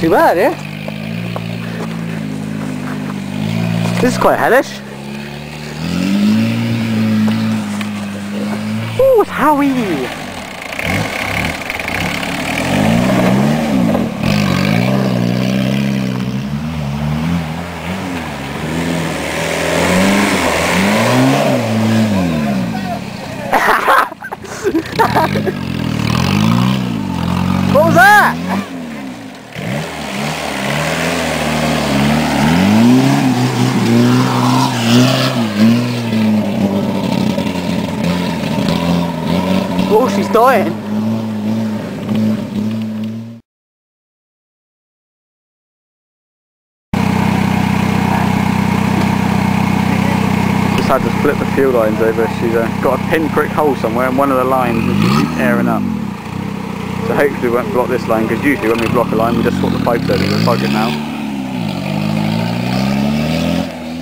too bad, yeah? This is quite hellish. Ooh, it's Howie! What was that? Oh, she's dying. Just had to flip the fuel lines over. She's got a pinprick hole somewhere in one of the lines and she keeps airing up. So hopefully we won't block this line, because usually when we block a line we just swap the pipes over. We'll plug it now.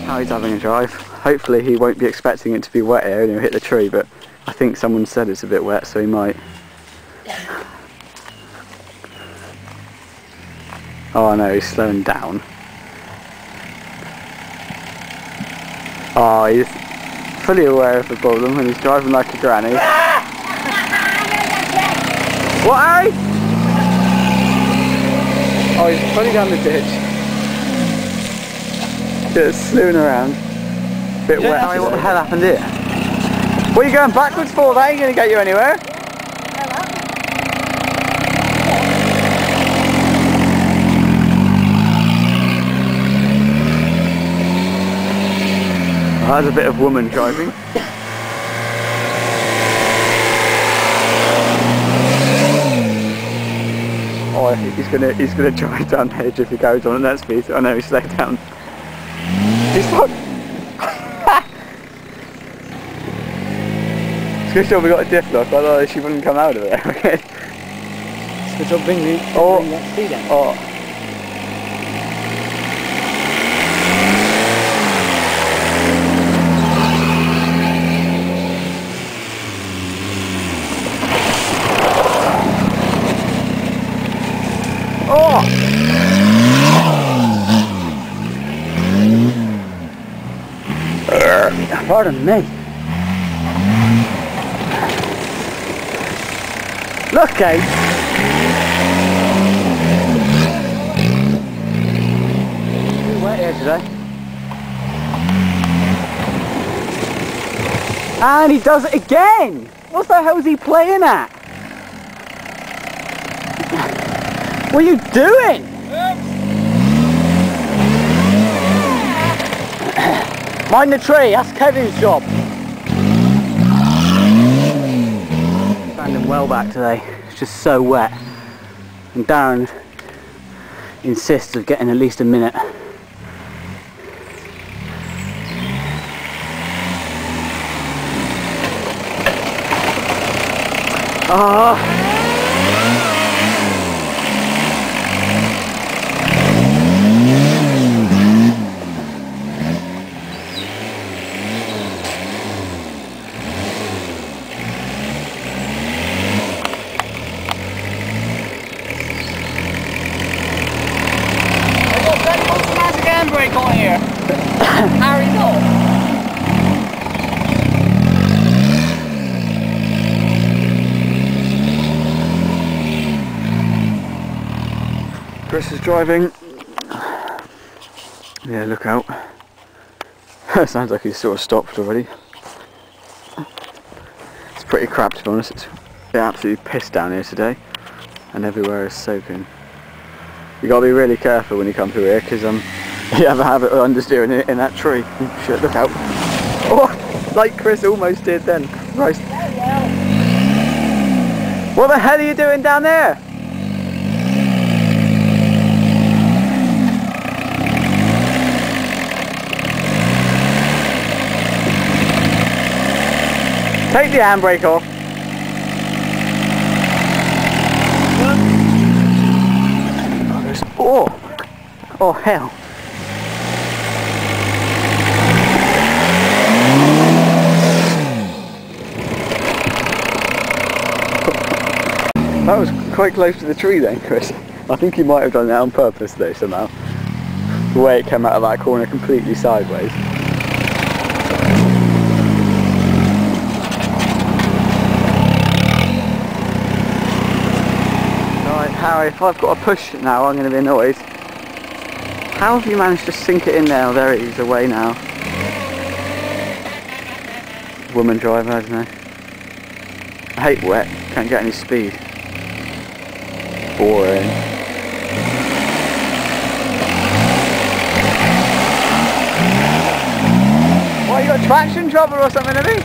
How he's having a drive. Hopefully he won't be expecting it to be wet here and he'll hit the tree, but I think someone said it's a bit wet, so he might. Oh no, he's slowing down. Oh, he's fully aware of the problem and he's driving like a granny. What, Harry? Oh, he's fully down the ditch. Just slewing around. Bit wet. Harry, what the hell happened here? What are you going backwards for? That ain't going to get you anywhere. Oh, that's a bit of woman driving. Oh, he's gonna drive down the edge if he goes on at that speed. Oh no, he's slowed down. He's not. It's good job we got a diff lock, otherwise she wouldn't come out of it. Okay. It's good job bring that speed down. Oh. Oh! Pardon me. Look, Kate. Too wet here today. And he does it again! What the hell is he playing at? What are you doing? Mind the tree, that's Kevin's job. Standing well back today, it's just so wet. And Darren insists of getting at least a minute. Oh. Handbrake on here. Harry, no. Chris is driving. Yeah, look out. Sounds like he's sort of stopped already. It's pretty crap, to be honest. It's absolutely pissed down here today, and everywhere is soaking. You got to be really careful when you come through here, because you have a habit of understeering in that tree. Shit, look out. Oh, like Chris almost did then. Christ. What the hell are you doing down there? Take the handbrake off. Oh hell. That was quite close to the tree then, Chris. I think he might have done that on purpose though somehow. The way it came out of that corner completely sideways. Right, Harry, if I've got to push it now, I'm going to be annoyed. How have you managed to sink it in there? Oh, there it is, away now. Woman driver, I don't know. I hate wet, can't get any speed. Boring. What, you got traction trouble or something, have you?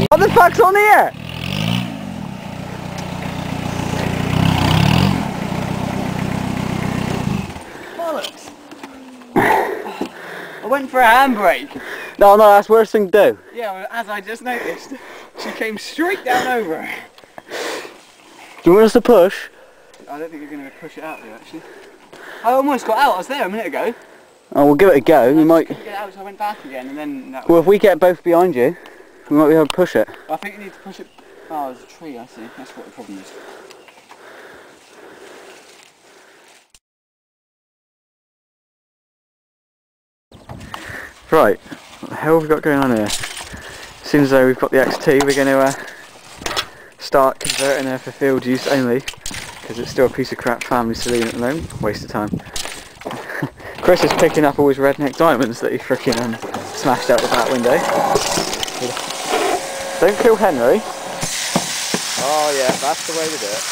What the fuck's on here? Bollocks. I went for a handbrake. No, that's the worst thing to do. Yeah, well, as I just noticed, she came straight down over. Do you want us to push? I don't think you're going to push it out there, actually. I almost got out. I was there a minute ago. Oh, we'll give it a go. You might. Get out, so I went back again, and then. Well, if we get both behind you, we might be able to push it. I think you need to push it. Oh, there's a tree. I see. That's what the problem is. Right. What the hell have we got going on here? Seems as though we've got the XT. We're going to start converting her for field use only, because it's still a piece of crap family saloon at the moment. Waste of time. Chris is picking up all his redneck diamonds that he frickin' smashed out the back window. Don't kill Henry. Oh yeah, that's the way to do it.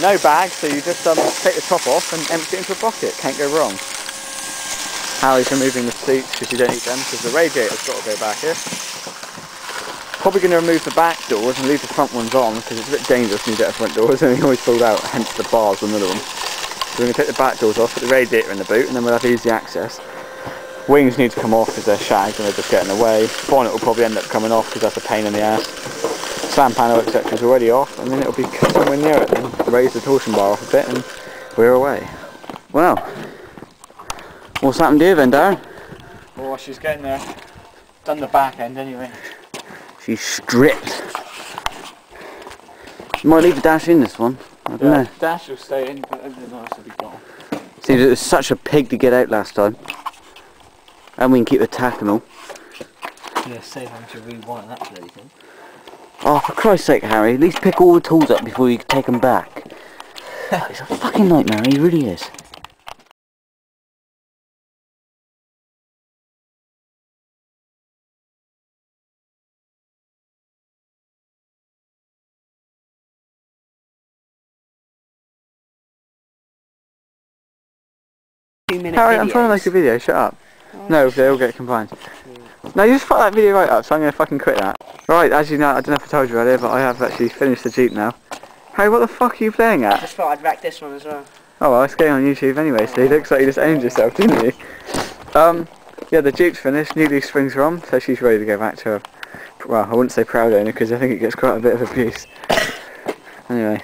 No bag, so you just take the top off and empty it into a bucket. Can't go wrong. Harry's removing the seats because you don't need them, because the radiator's got to go back here. Probably going to remove the back doors and leave the front ones on, because it's a bit dangerous when you get the front doors and they always pulled out, hence the bars on the other one. So we're going to take the back doors off, put the radiator in the boot, and then we'll have easy access. Wings need to come off because they're shagged and they're just getting away. Bonnet will probably end up coming off because that's a pain in the ass. Slam panel etc. is already off, and then it'll be somewhere near it, and raise the torsion bar off a bit and we're away. Well, what's happened to you then, Darren? Oh, she's getting there. Done the back end anyway. She's stripped. You might leave the dash in this one. I don't know. Dash will stay in, but everything else will be gone. Seems it was such a pig to get out last time. And we can keep the tack and all. Yeah, save having to rewind that bloody thing. Oh, for Christ's sake, Harry, at least pick all the tools up before you take them back. It's a fucking nightmare, he really is. Harry, I'm trying to make a video, shut up. Oh, no, they all get combined. No, you just fuck that video right up, so I'm going to fucking quit that. Right, as you know, I don't know if I told you earlier, but I have actually finished the Jeep now. Harry, what the fuck are you playing at? I just thought I'd wreck this one as well. Oh well, it's getting on YouTube anyway, so it looks like you just aimed yourself, didn't you? Yeah, the Jeep's finished, new leaf springs are on, so she's ready to go back to her, well, I wouldn't say proud owner, because I think it gets quite a bit of abuse. Anyway.